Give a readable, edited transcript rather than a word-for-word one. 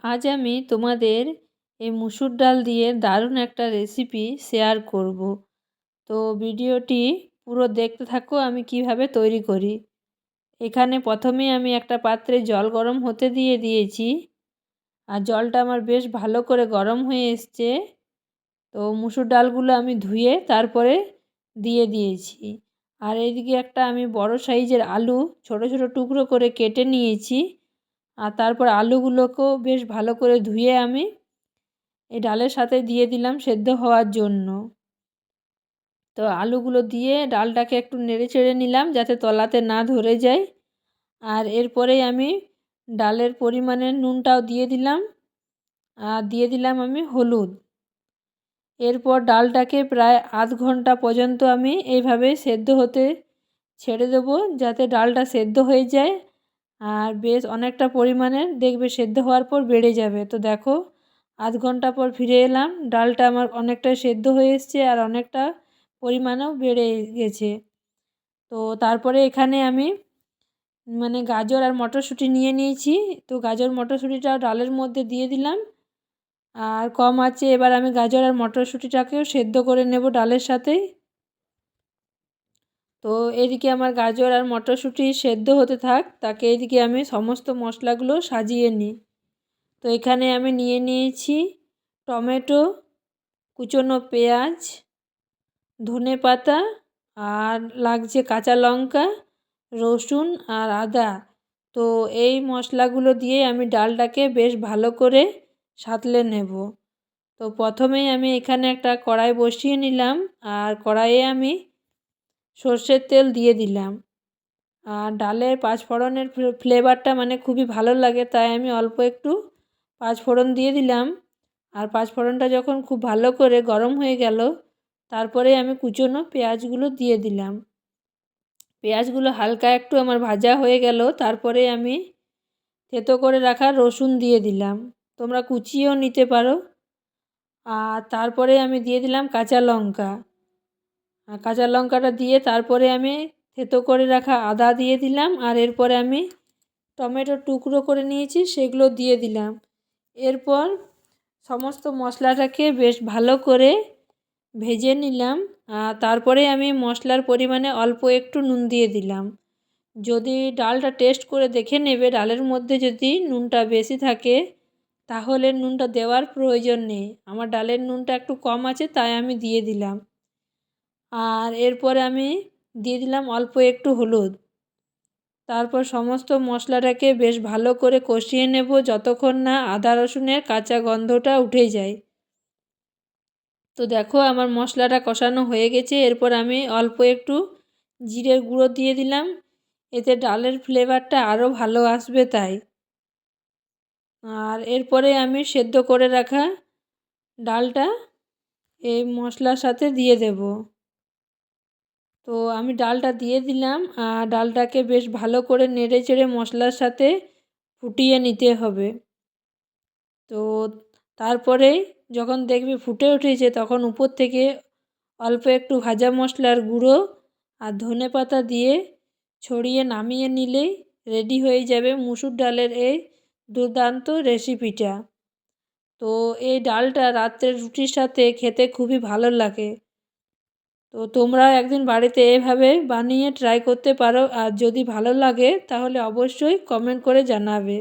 আজ আমি তোমাদের এই মুসুর ডাল দিয়ে দারুণ একটা রেসিপি শেয়ার করব। তো ভিডিওটি পুরো দেখতে থাকো আমি কিভাবে তৈরি করি। এখানে প্রথমেই আমি একটা পাত্রে জল গরম হতে দিয়েছি, আর জলটা আমার বেশ ভালো করে গরম হয়ে এসছে। তো মুসুর ডালগুলো আমি ধুয়ে তারপরে দিয়ে দিয়েছি। আর এইদিকে একটা আমি বড় সাইজের আলু ছোট ছোট টুকরো করে কেটে নিয়েছি। আর তারপর আলুগুলোকেও বেশ ভালো করে ধুয়ে আমি এই ডালের সাথে দিয়ে দিলাম সেদ্ধ হওয়ার জন্য। তো আলুগুলো দিয়ে ডালটাকে একটু নেড়ে চেড়ে নিলাম যাতে তলাতে না ধরে যায়। আর এরপরেই আমি ডালের পরিমাণে নুনটাও দিয়ে দিলাম, আর দিয়ে দিলাম আমি হলুদ। এরপর ডালটাকে প্রায় আধ ঘন্টা পর্যন্ত আমি এইভাবে সেদ্ধ হতে ছেড়ে দেবো যাতে ডালটা সেদ্ধ হয়ে যায়। আর বেশ অনেকটা পরিমাণে দেখবে সেদ্ধ হওয়ার পর বেড়ে যাবে। তো দেখো আধ ঘন্টা পর ফিরে এলাম, ডালটা আমার অনেকটা সেদ্ধ হয়ে এসছে আর অনেকটা পরিমাণেও বেড়ে গেছে। তো তারপরে এখানে আমি গাজর আর মটরশুঁটি নিয়ে নিয়েছি। তো গাজর মটরশুঁটিটা ডালের মধ্যে দিয়ে দিলাম, আর কম আঁচে এবার আমি গাজর আর মটরশুঁটিটাকেও সেদ্ধ করে নেব ডালের সাথেই। তো এদিকে আমার গাজর আর মটরশুঁটি সেদ্ধ হতে থাক, তাকে এদিকে আমি সমস্ত মশলাগুলো সাজিয়ে নিই। তো এখানে আমি নিয়ে নিয়েছি টমেটো, কুচনো পেঁয়াজ, ধনেপাতা, আর লাগছে কাঁচা লঙ্কা, রসুন আর আদা। তো এই মশলাগুলো দিয়ে আমি ডালটাকে বেশ ভালো করে সাঁতলে নেব। তো প্রথমেই আমি এখানে একটা কড়াই বসিয়ে নিলাম, আর কড়াইয়ে আমি সর্ষের তেল দিয়ে দিলাম। আর ডালের পাঁচফোড়নের ফ্লেভারটা খুবই ভালো লাগে, তাই আমি অল্প একটু পাঁচফোড়ন দিয়ে দিলাম। আর পাঁচফোড়নটা যখন খুব ভালো করে গরম হয়ে গেল, তারপরে আমি কুচনো পেঁয়াজগুলো দিয়ে দিলাম। পেঁয়াজগুলো হালকা একটু আমার ভাজা হয়ে গেল, তারপরে আমি থেতো করে রাখা রসুন দিয়ে দিলাম, তোমরা কুচিয়েও নিতে পারো। আর তারপরে আমি দিয়ে দিলাম কাঁচা লঙ্কা। আর কাঁচা লঙ্কাটা দিয়ে তারপরে আমি থেতো করে রাখা আদা দিয়ে দিলাম, আর এরপরে আমি টমেটো টুকরো করে নিয়েছি সেগুলো দিয়ে দিলাম। এরপর সমস্ত মশলাটাকে বেশ ভালো করে ভেজে নিলাম। আর তারপরে আমি মশলার পরিমাণে অল্প একটু নুন দিয়ে দিলাম। যদি ডালটা টেস্ট করে দেখে নেবে, ডালের মধ্যে যদি নুনটা বেশি থাকে তাহলে নুনটা দেওয়ার প্রয়োজন নেই। আমার ডালের নুনটা একটু কম আছে তাই আমি দিয়ে দিলাম। আর এরপরে আমি দিয়ে দিলাম অল্প একটু হলুদ। তারপর সমস্ত মশলাটাকে বেশ ভালো করে কষিয়ে নেব যতক্ষণ না আদা রসুনের কাঁচা গন্ধটা উঠে যায়। তো দেখো আমার মশলাটা কষানো হয়ে গেছে। এরপর আমি অল্প একটু জিরের গুঁড়ো দিয়ে দিলাম, এতে ডালের ফ্লেভারটা আরও ভালো আসবে তাই। আর এরপরে আমি সেদ্ধ করে রাখা ডালটা এই মশলার সাথে দিয়ে দেব। তো আমি ডালটা দিয়ে দিলাম, আর ডালটাকে বেশ ভালো করে নেড়ে চেড়ে মশলার সাথে ফুটিয়ে নিতে হবে। তো তারপরে যখন দেখবে ফুটে উঠেছে তখন উপর থেকে অল্প একটু ভাজা মশলার গুঁড়ো আর ধনেপাতা দিয়ে ছড়িয়ে নামিয়ে নিলেই রেডি হয়ে যাবে মুসুর ডালের এই দুর্দান্ত রেসিপিটা। তো এই ডালটা রাত্রের রুটির সাথে খেতে খুবই ভালো লাগে। তো তোমরা একদিন বাড়িতে এভাবে বানিয়ে ট্রাই করতে পারো, আর যদি ভালো লাগে তাহলে অবশ্যই কমেন্ট করে জানাবে।